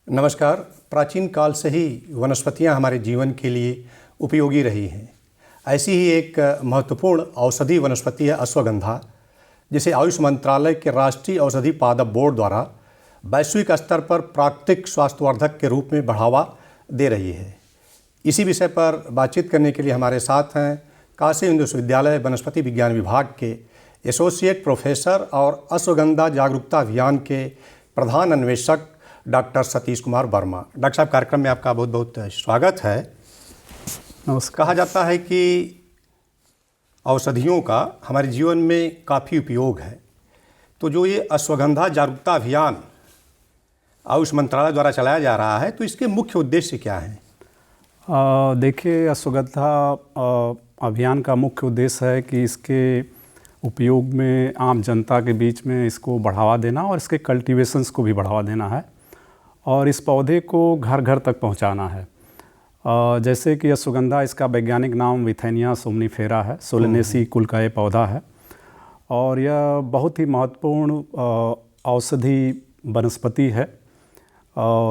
नमस्कार। प्राचीन काल से ही वनस्पतियां हमारे जीवन के लिए उपयोगी रही हैं। ऐसी ही एक महत्वपूर्ण औषधि वनस्पति है अश्वगंधा, जिसे आयुष मंत्रालय के राष्ट्रीय औषधि पादप बोर्ड द्वारा वैश्विक स्तर पर प्राकृतिक स्वास्थ्यवर्धक के रूप में बढ़ावा दे रही है। इसी विषय पर बातचीत करने के लिए हमारे साथ हैं काशी हिंदू विश्वविद्यालय वनस्पति विज्ञान विभाग के एसोसिएट प्रोफेसर और अश्वगंधा जागरूकता अभियान के प्रधान अन्वेषक डॉक्टर सतीश कुमार वर्मा। डॉक्टर साहब, कार्यक्रम में आपका बहुत बहुत स्वागत है। नमस्कार। कहा जाता है कि औषधियों का हमारे जीवन में काफ़ी उपयोग है, तो जो ये अश्वगंधा जागरूकता अभियान आयुष मंत्रालय द्वारा चलाया जा रहा है, तो इसके मुख्य उद्देश्य क्या हैं? देखिए, अश्वगंधा अभियान का मुख्य उद्देश्य है कि इसके उपयोग में आम जनता के बीच में इसको बढ़ावा देना और इसके कल्टीवेशंस को भी बढ़ावा देना है और इस पौधे को घर घर तक पहुंचाना है। जैसे कि अश्वगंधा, इसका वैज्ञानिक नाम विथेनिया सोमनीफेरा है, सोलेनेसी कुल का ये पौधा है और यह बहुत ही महत्वपूर्ण औषधि वनस्पति है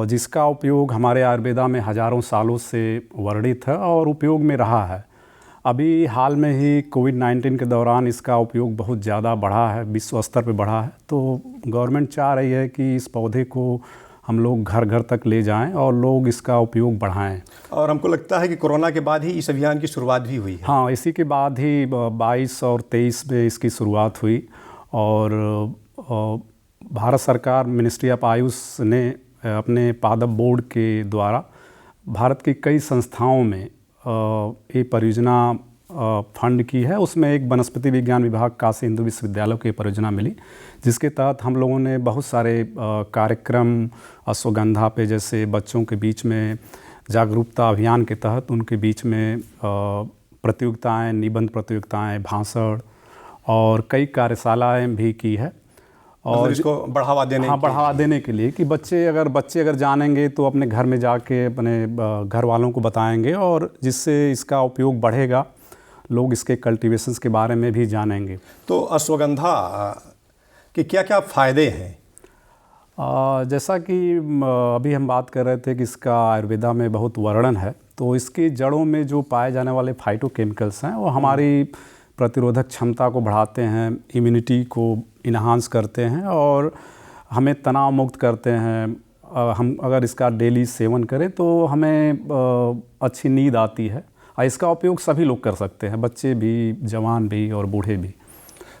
जिसका उपयोग हमारे आयुर्वेदा में हज़ारों सालों से वर्णित है और उपयोग में रहा है। अभी हाल में ही कोविड-19 के दौरान इसका उपयोग बहुत ज़्यादा बढ़ा है, विश्व स्तर पर बढ़ा है। तो गवर्नमेंट चाह रही है कि इस पौधे को हम लोग घर घर तक ले जाएं और लोग इसका उपयोग बढ़ाएं। और हमको लगता है कि कोरोना के बाद ही इस अभियान की शुरुआत भी हुई है। हाँ, इसी के बाद ही 22 और 23 में इसकी शुरुआत हुई और भारत सरकार मिनिस्ट्री ऑफ आयुष ने अपने पादप बोर्ड के द्वारा भारत की कई संस्थाओं में ये परियोजना फंड की है। उसमें एक वनस्पति विज्ञान विभाग काशी हिंदू विश्वविद्यालय की परियोजना मिली, जिसके तहत हम लोगों ने बहुत सारे कार्यक्रम अश्वगंधा पे, जैसे बच्चों के बीच में जागरूकता अभियान के तहत उनके बीच में प्रतियोगिताएं, निबंध प्रतियोगिताएं, भाषण और कई कार्यशालाएं भी की है। और इसको बढ़ावा देने बढ़ावा देने के लिए कि बच्चे अगर जानेंगे तो अपने घर में जाके अपने घर वालों को बताएंगे और जिससे इसका उपयोग बढ़ेगा, लोग इसके कल्टीवेशंस के बारे में भी जानेंगे। तो अश्वगंधा के क्या क्या फ़ायदे हैं? जैसा कि अभी हम बात कर रहे थे कि इसका आयुर्वेदा में बहुत वर्णन है, तो इसकी जड़ों में जो पाए जाने वाले फाइटोकेमिकल्स हैं वो हमारी प्रतिरोधक क्षमता को बढ़ाते हैं, इम्यूनिटी को इन्हांस करते हैं और हमें तनाव मुक्त करते हैं। हम अगर इसका डेली सेवन करें तो हमें अच्छी नींद आती है और इसका उपयोग सभी लोग कर सकते हैं, बच्चे भी, जवान भी और बूढ़े भी।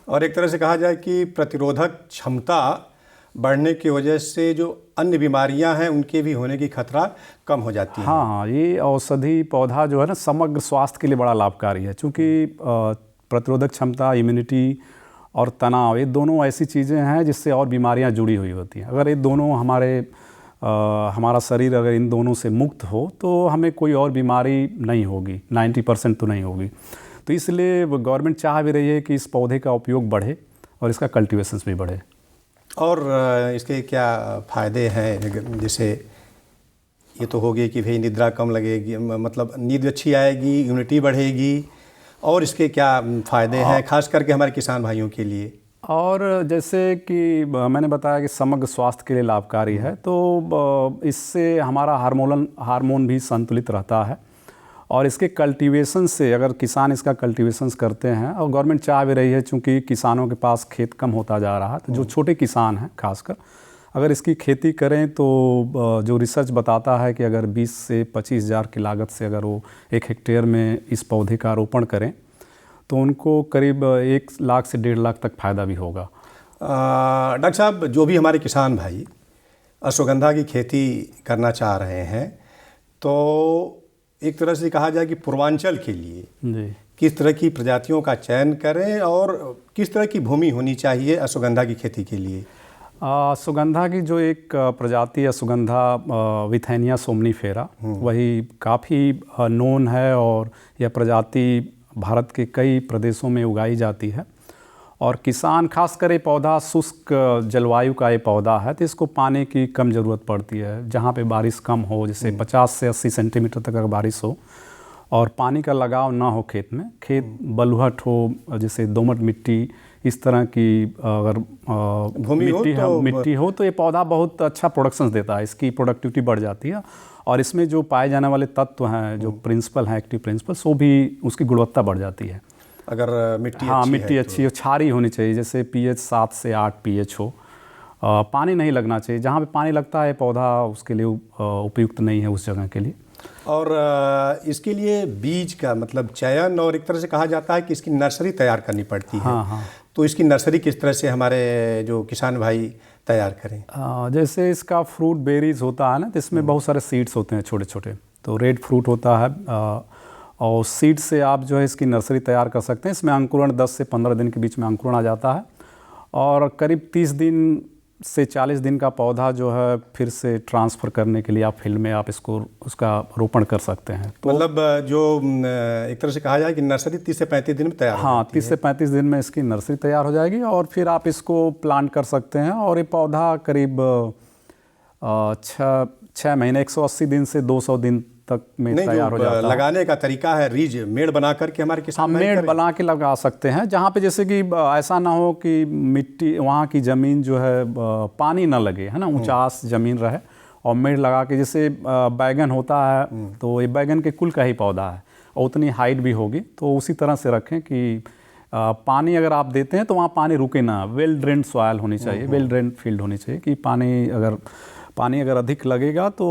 और एक तरह से कहा जाए कि प्रतिरोधक क्षमता बढ़ने की वजह से जो अन्य बीमारियां हैं उनके भी होने की खतरा कम हो जाती है। हाँ, ये औषधि पौधा जो है ना, समग्र स्वास्थ्य के लिए बड़ा लाभकारी है, क्योंकि प्रतिरोधक क्षमता, इम्यूनिटी और तनाव, ये दोनों ऐसी चीज़ें हैं जिससे और बीमारियां जुड़ी हुई होती हैं। अगर ये दोनों हमारा शरीर अगर इन दोनों से मुक्त हो तो हमें कोई और बीमारी नहीं होगी, 90% तो नहीं होगी। तो इसलिए गवर्नमेंट चाह भी रही है कि इस पौधे का उपयोग बढ़े और इसका कल्टीवेशंस भी बढ़े। और इसके क्या फ़ायदे हैं? जैसे ये तो हो गई कि भाई निद्रा कम लगेगी, मतलब नींद अच्छी आएगी, इम्यूनिटी बढ़ेगी, और इसके क्या फ़ायदे हैं खास करके हमारे किसान भाइयों के लिए? और जैसे कि मैंने बताया कि समग्र स्वास्थ्य के लिए लाभकारी है, तो इससे हमारा हार्मोन भी संतुलित रहता है और इसके कल्टीवेशन से, अगर किसान इसका कल्टीवेशंस करते हैं, और गवर्नमेंट चाह भी रही है चूँकि किसानों के पास खेत कम होता जा रहा है, तो जो छोटे किसान हैं खासकर, अगर इसकी खेती करें तो जो रिसर्च बताता है कि अगर 20 से 25 हज़ार की लागत से अगर वो 1 हेक्टेयर में इस पौधे का रोपण करें तो उनको करीब 1 लाख से 1.5 लाख तक फ़ायदा भी होगा। डॉक्टर साहब, जो भी हमारे किसान भाई अश्वगंधा की खेती करना चाह रहे हैं, तो एक तरह से कहा जाए कि पूर्वांचल के लिए जी किस तरह की प्रजातियों का चयन करें और किस तरह की भूमि होनी चाहिए अश्वगंधा की खेती के लिए? अश्वगंधा की जो एक प्रजाति अश्वगंधा विथेनिया सोमनीफेरा, वही काफ़ी नोन है और यह प्रजाति भारत के कई प्रदेशों में उगाई जाती है और किसान, खासकर ये पौधा शुष्क जलवायु का ये पौधा है, तो इसको पानी की कम ज़रूरत पड़ती है। जहाँ पे बारिश कम हो, जैसे 50 से 80 सेंटीमीटर तक अगर बारिश हो और पानी का लगाव ना हो खेत में, खेत बलुहट हो, जैसे दोमट मिट्टी इस तरह की अगर मिट्टी हो तो ये पौधा बहुत अच्छा प्रोडक्शन देता है, इसकी प्रोडक्टिविटी बढ़ जाती है और इसमें जो पाए जाने वाले तत्व हैं, जो प्रिंसिपल हैं, एक्टिव प्रिंसिपल, वो भी उसकी गुणवत्ता बढ़ जाती है अगर मिट्टी मिट्टी अच्छी हो, क्षारीय होनी चाहिए, जैसे pH 7 से 8 pH हो। पानी नहीं लगना चाहिए, जहाँ पे पानी लगता है पौधा उसके लिए उपयुक्त नहीं है उस जगह के लिए। और इसके लिए बीज का मतलब चयन, और एक तरह से कहा जाता है कि इसकी नर्सरी तैयार करनी पड़ती है। हाँ। तो इसकी नर्सरी किस तरह से हमारे जो किसान भाई तैयार करें? जैसे इसका फ्रूट बेरीज होता है ना, तो इसमें बहुत सारे सीड्स होते हैं छोटे छोटे, तो रेड फ्रूट होता है और सीड से आप जो है इसकी नर्सरी तैयार कर सकते हैं। इसमें अंकुरण 10 से 15 दिन के बीच में अंकुरण आ जाता है और करीब 30 दिन से 40 दिन का पौधा जो है फिर से ट्रांसफ़र करने के लिए आप फील्ड में आप इसको उसका रोपण कर सकते हैं। तो मतलब जो एक तरह से कहा जाए कि नर्सरी 30 से 35 दिन में तैयार हो जाती है। 30 से 35 दिन में इसकी नर्सरी तैयार हो जाएगी और फिर आप इसको प्लांट कर सकते हैं और ये पौधा करीब 6 महीने 180 दिन से 200 दिन तक में तैयार हो जाता है। लगाने का तरीका है रीज मेड़ बना करके हमारे किसान मेड़ बना के लगा सकते हैं, जहाँ पे जैसे कि ऐसा ना हो कि मिट्टी वहाँ की ज़मीन जो है पानी ना लगे, है ना, ऊंचास ज़मीन रहे और मेड़ लगा के, जैसे बैगन होता है तो ये बैगन के कुल का ही पौधा है और उतनी हाइट भी होगी, तो उसी तरह से रखें कि पानी अगर आप देते हैं तो वहाँ पानी रुके ना, वेल ड्रेन्ड सॉइल होनी चाहिए, वेल ड्रेन्ड फील्ड होनी चाहिए कि पानी अगर अधिक लगेगा तो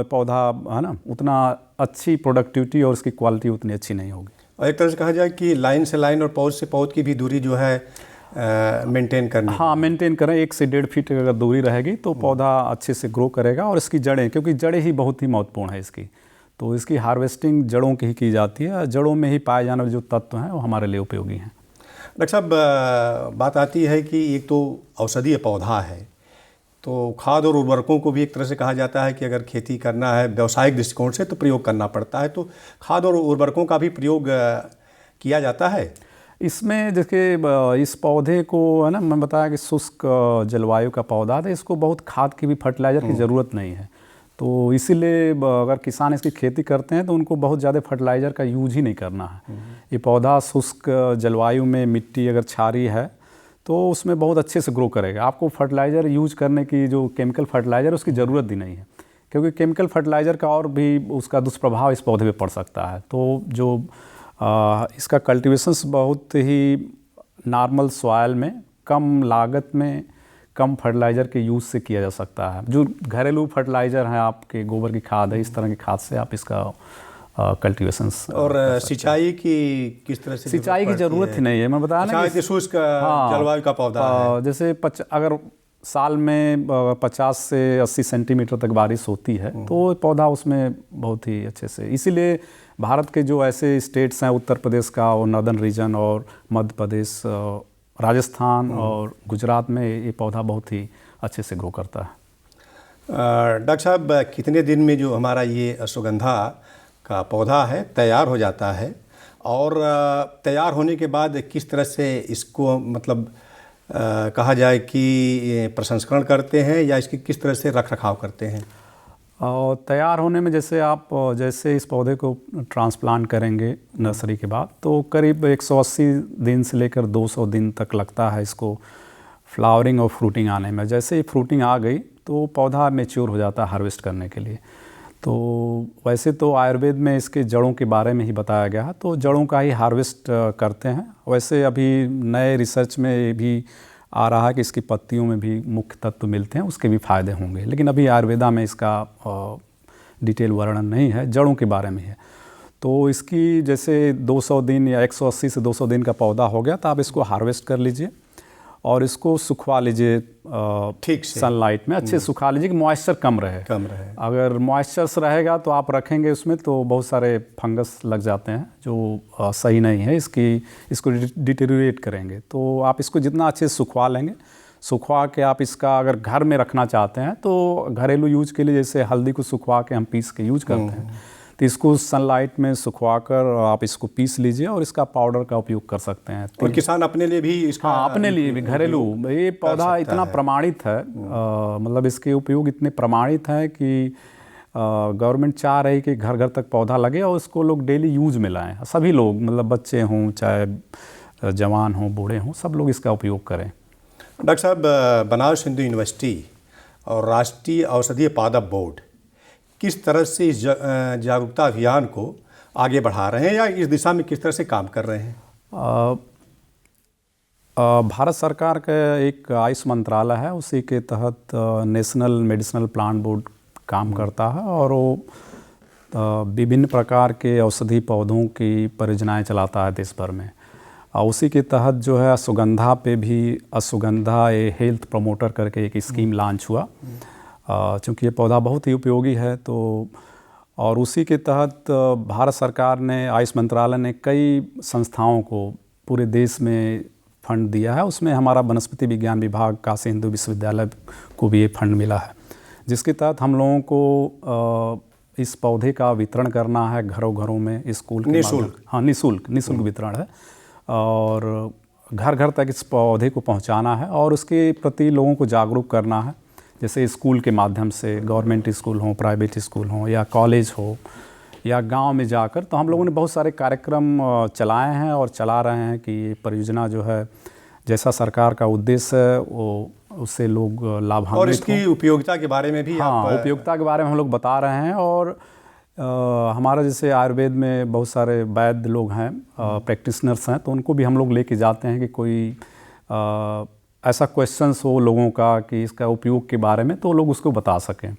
पौधा, है ना, उतना अच्छी प्रोडक्टिविटी और उसकी क्वालिटी उतनी अच्छी नहीं होगी। और एक तरह से कहा जाए कि लाइन से लाइन और पौध से पौध की भी दूरी जो है मेंटेन करनी। हाँ, मेंटेन करें, 1 से 1.5 फीट अगर दूरी रहेगी तो पौधा अच्छे से ग्रो करेगा। और इसकी जड़ें, क्योंकि जड़ें ही बहुत ही महत्वपूर्ण है इसकी, तो इसकी हार्वेस्टिंग जड़ों की ही की जाती है। जड़ों में ही पाए जाने वाले जो तत्व हैं वो हमारे लिए उपयोगी हैं। डॉक्टर साहब, बात आती है कि एक तो औषधीय पौधा है, तो खाद और उर्वरकों को भी एक तरह से कहा जाता है कि अगर खेती करना है व्यावसायिक दृष्टिकोण से तो प्रयोग करना पड़ता है, तो खाद और उर्वरकों का भी प्रयोग किया जाता है इसमें। देखिए, इस पौधे को, है ना, मैं बताया कि शुष्क जलवायु का पौधा है, इसको बहुत खाद की भी फर्टिलाइज़र की ज़रूरत नहीं है, तो इसीलिए अगर किसान इसकी खेती करते हैं तो उनको बहुत ज़्यादा फर्टिलाइज़र का यूज ही नहीं करना है। ये पौधा शुष्क जलवायु में, मिट्टी अगर क्षारीय है तो उसमें बहुत अच्छे से ग्रो करेगा। आपको फर्टिलाइज़र यूज करने की, जो केमिकल फर्टिलाइज़र, उसकी ज़रूरत भी नहीं है, क्योंकि केमिकल फर्टिलाइज़र का और भी उसका दुष्प्रभाव इस पौधे पे पड़ सकता है। तो जो इसका कल्टीवेशंस बहुत ही नॉर्मल सॉइल में, कम लागत में, कम फर्टिलाइज़र के यूज़ से किया जा सकता है। जो घरेलू फर्टिलाइज़र हैं, आपके गोबर की खाद है, इस तरह की खाद से आप इसका कल्टीवेशंस। और सिंचाई की किस तरह से? सिंचाई की ज़रूरत ही नहीं है, मैं बताया ना कि शुष्क जलवायु का पौधा है। जैसे अगर साल में 50 से 80 सेंटीमीटर तक बारिश होती है तो पौधा उसमें बहुत ही अच्छे से, इसीलिए भारत के जो ऐसे स्टेट्स हैं, उत्तर प्रदेश का और नॉर्दर्न रीजन और मध्य प्रदेश, राजस्थान और गुजरात में ये पौधा बहुत ही अच्छे से ग्रो करता है। डॉक्टर साहब, कितने दिन में जो हमारा ये अश्वगंधा का पौधा है तैयार हो जाता है, और तैयार होने के बाद किस तरह से इसको मतलब कहा जाए कि प्रसंस्करण करते हैं या इसकी किस तरह से रख रखाव करते हैं? और तैयार होने में जैसे इस पौधे को ट्रांसप्लांट करेंगे नर्सरी के बाद, तो करीब 180 दिन से लेकर 200 दिन तक लगता है इसको फ्लावरिंग और फ्रूटिंग आने में। जैसे ही फ्रूटिंग आ गई तो पौधा मैच्योर हो जाता है हार्वेस्ट करने के लिए। तो वैसे तो आयुर्वेद में इसके जड़ों के बारे में ही बताया गया है, तो जड़ों का ही हार्वेस्ट करते हैं। वैसे अभी नए रिसर्च में भी आ रहा है कि इसकी पत्तियों में भी मुख्य तत्व मिलते हैं, उसके भी फायदे होंगे, लेकिन अभी आयुर्वेदा में इसका डिटेल वर्णन नहीं है, जड़ों के बारे में है। तो इसकी जैसे 200 दिन या 180 से 200 दिन का पौधा हो गया तो आप इसको हार्वेस्ट कर लीजिए और इसको सुखवा लीजिए ठीक से, सनलाइट में अच्छे सुखा लीजिए कि मॉइस्चर कम रहे। अगर मॉइस्चर रहेगा तो आप रखेंगे उसमें तो बहुत सारे फंगस लग जाते हैं जो सही नहीं है, इसको डिटेरियोरेट करेंगे। तो आप इसको जितना अच्छे से सुखवा लेंगे, सुखवा के आप इसका अगर घर में रखना चाहते हैं तो घरेलू यूज के लिए, जैसे हल्दी को सुखवा के हम पीस के यूज करते हैं, तो इसको सनलाइट में सुखवा कर आप इसको पीस लीजिए और इसका पाउडर का उपयोग कर सकते हैं। और किसान अपने लिए भी इसका, हाँ, अपने लिए भी घरेलू, ये पौधा इतना प्रमाणित है, मतलब इसके उपयोग इतने प्रमाणित हैं कि गवर्नमेंट चाह रही कि घर घर तक पौधा लगे और इसको लोग डेली यूज में लाएं, सभी लोग, मतलब बच्चे हों चाहे जवान हों, बूढ़े हों, सब लोग इसका उपयोग करें। डॉक्टर साहब, बनारस हिंदू यूनिवर्सिटी और राष्ट्रीय औषधीय पादप बोर्ड किस तरह से इस जागरूकता अभियान को आगे बढ़ा रहे हैं या इस दिशा में किस तरह से काम कर रहे हैं? भारत सरकार का एक आयुष मंत्रालय है, उसी के तहत नेशनल मेडिसिनल प्लांट बोर्ड काम करता है और वो विभिन्न प्रकार के औषधि पौधों की परियोजनाएं चलाता है देश भर में। उसी के तहत जो है अश्वगंधा पे भी अश्वगंधा ए हेल्थ प्रमोटर करके एक स्कीम लॉन्च हुआ, चूँकि ये पौधा बहुत ही उपयोगी है। तो और उसी के तहत भारत सरकार ने, आयुष मंत्रालय ने कई संस्थाओं को पूरे देश में फंड दिया है। उसमें हमारा वनस्पति विज्ञान विभाग, काशी हिंदू विश्वविद्यालय को भी ये फंड मिला है, जिसके तहत हम लोगों को इस पौधे का वितरण करना है घरों घरों में, स्कूल के निःशुल्क। हाँ, निःशुल्क वितरण है और घर घर तक इस पौधे को पहुंचाना है और उसके प्रति लोगों को जागरूक करना है। जैसे स्कूल के माध्यम से, गवर्नमेंट स्कूल हो, प्राइवेट स्कूल हो या कॉलेज हो या गांव में जाकर, तो हम लोगों ने बहुत सारे कार्यक्रम चलाए हैं और चला रहे हैं कि ये परियोजना जो है, जैसा सरकार का उद्देश्य है वो उससे लोग लाभान्वित और इसकी उपयोगिता के बारे में भी उपयोगिता के बारे में हम लोग बता रहे हैं। और हमारा जैसे आयुर्वेद में बहुत सारे वैद्य लोग हैं, प्रैक्टिशनर्स हैं, तो उनको भी हम लोग लेके जाते हैं कि कोई ऐसा क्वेश्चंस हो लोगों का कि इसका उपयोग के बारे में, तो लोग उसको बता सकें।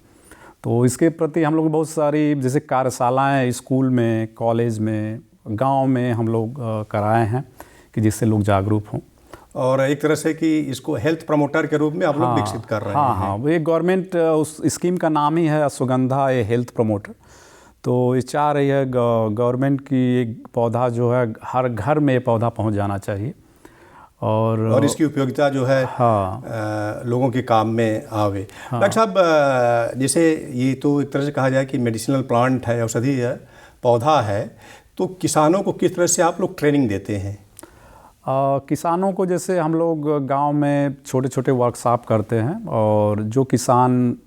तो इसके प्रति हम लोग बहुत सारी जैसे कार्यशालाएं स्कूल में, कॉलेज में, गांव में हम लोग कराए हैं कि जिससे लोग जागरूक हों और एक तरह से कि इसको हेल्थ प्रमोटर के रूप में आप लोग विकसित कर रहे हैं। हाँ, वो एक गवर्नमेंट, उस स्कीम का नाम ही है अश्वगंधा ए हेल्थ प्रमोटर। तो ये चाह रही है गवर्नमेंट की एक पौधा जो है हर घर में ये पौधा पहुंच जाना चाहिए और इसकी उपयोगिता जो है लोगों के काम में आवे। डॉक्टर साहब, जैसे ये तो एक तरह से कहा जाए कि मेडिसिनल प्लांट है, औषधीय पौधा है, तो किसानों को किस तरह से आप लोग ट्रेनिंग देते हैं? किसानों को जैसे हम लोग गांव में छोटे छोटे वर्कशॉप करते हैं और जो किसान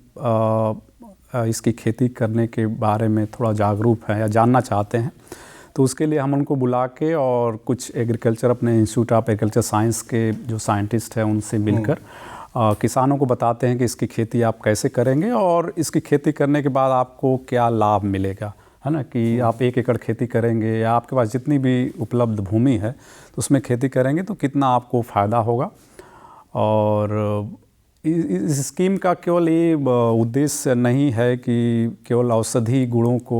इसकी खेती करने के बारे में थोड़ा जागरूक है या जानना चाहते हैं, तो उसके लिए हम उनको बुला के और कुछ एग्रीकल्चर, अपने इंस्टीट्यूट ऑफ एग्रीकल्चर साइंस के जो साइंटिस्ट हैं उनसे मिलकर किसानों को बताते हैं कि इसकी खेती आप कैसे करेंगे और इसकी खेती करने के बाद आपको क्या लाभ मिलेगा, है ना। कि आप 1 एकड़ खेती करेंगे या आपके पास जितनी भी उपलब्ध भूमि है तो उसमें खेती करेंगे तो कितना आपको फ़ायदा होगा। और इस स्कीम का केवल ये उद्देश्य नहीं है कि केवल औषधि गुणों को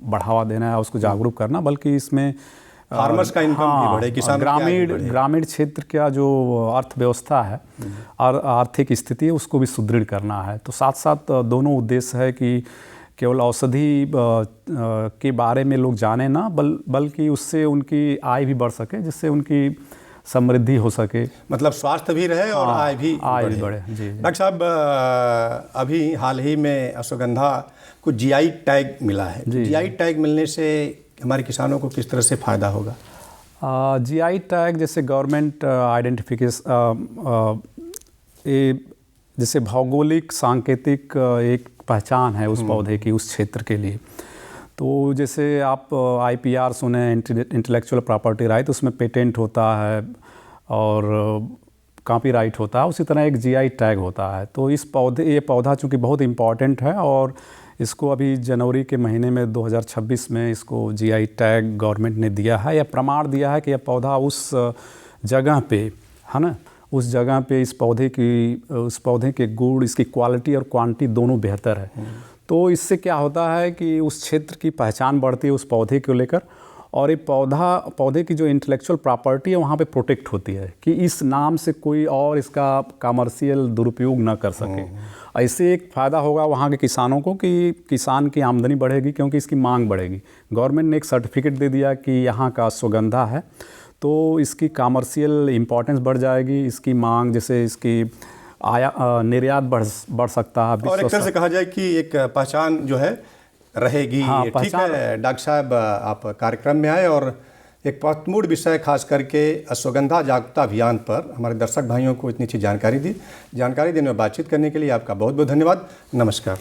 बढ़ावा देना है, उसको जागरूक करना, बल्कि इसमें फार्मर्स का इनकम भी बढ़े, किसान ग्रामीण क्षेत्र का जो अर्थव्यवस्था है और आर्थिक स्थिति है उसको भी सुदृढ़ करना है। तो साथ साथ दोनों उद्देश्य है कि केवल औषधि के बारे में लोग जाने ना, बल्कि उससे उनकी आय भी बढ़ सके, जिससे उनकी समृद्धि हो सके, मतलब स्वास्थ्य भी रहे और आय भी बढ़े। जी डॉक्टर साहब, अभी हाल ही में अश्वगंधा को जीआई टैग मिला है। जीआई टैग मिलने से हमारे किसानों को किस तरह से फ़ायदा होगा? जीआई टैग जैसे गवर्नमेंट आइडेंटिफिकेशन, जैसे भौगोलिक सांकेतिक एक पहचान है उस पौधे की उस क्षेत्र के लिए। तो जैसे आप IPR सुने, इंटेलेक्चुअल प्रॉपर्टी राइट, उसमें पेटेंट होता है और कॉपीराइट होता है, उसी तरह एक जीआई टैग होता है। तो ये पौधा चूँकि बहुत इम्पॉर्टेंट है और इसको अभी जनवरी के महीने में 2026 में इसको जीआई टैग गवर्नमेंट ने दिया है, या प्रमाण दिया है कि यह पौधा उस जगह पे, है ना, उस जगह पे उस पौधे के गुण, इसकी क्वालिटी और क्वांटिटी दोनों बेहतर है। तो इससे क्या होता है कि उस क्षेत्र की पहचान बढ़ती है उस पौधे को लेकर, और ये पौधे की जो इंटेलेक्चुअल प्रॉपर्टी है वहाँ पे प्रोटेक्ट होती है कि इस नाम से कोई और इसका कमर्शियल दुरुपयोग ना कर सके। ऐसे एक फ़ायदा होगा वहाँ के किसानों को कि किसान की आमदनी बढ़ेगी, क्योंकि इसकी मांग बढ़ेगी। गवर्नमेंट ने एक सर्टिफिकेट दे दिया कि यहाँ का अश्वगंधा है, तो इसकी कमर्शियल इम्पोर्टेंस बढ़ जाएगी, इसकी मांग, जैसे इसकी निर्यात बढ़ सकता है। और एक तरह से कहा जाए कि एक पहचान जो है रहेगी। ठीक है डॉक्टर साहब, आप कार्यक्रम में आए और एक महत्वपूर्ण विषय खास करके अश्वगंधा जागरूकता अभियान पर हमारे दर्शक भाइयों को इतनी अच्छी जानकारी दी। जानकारी देने में बातचीत करने के लिए आपका बहुत बहुत धन्यवाद। नमस्कार।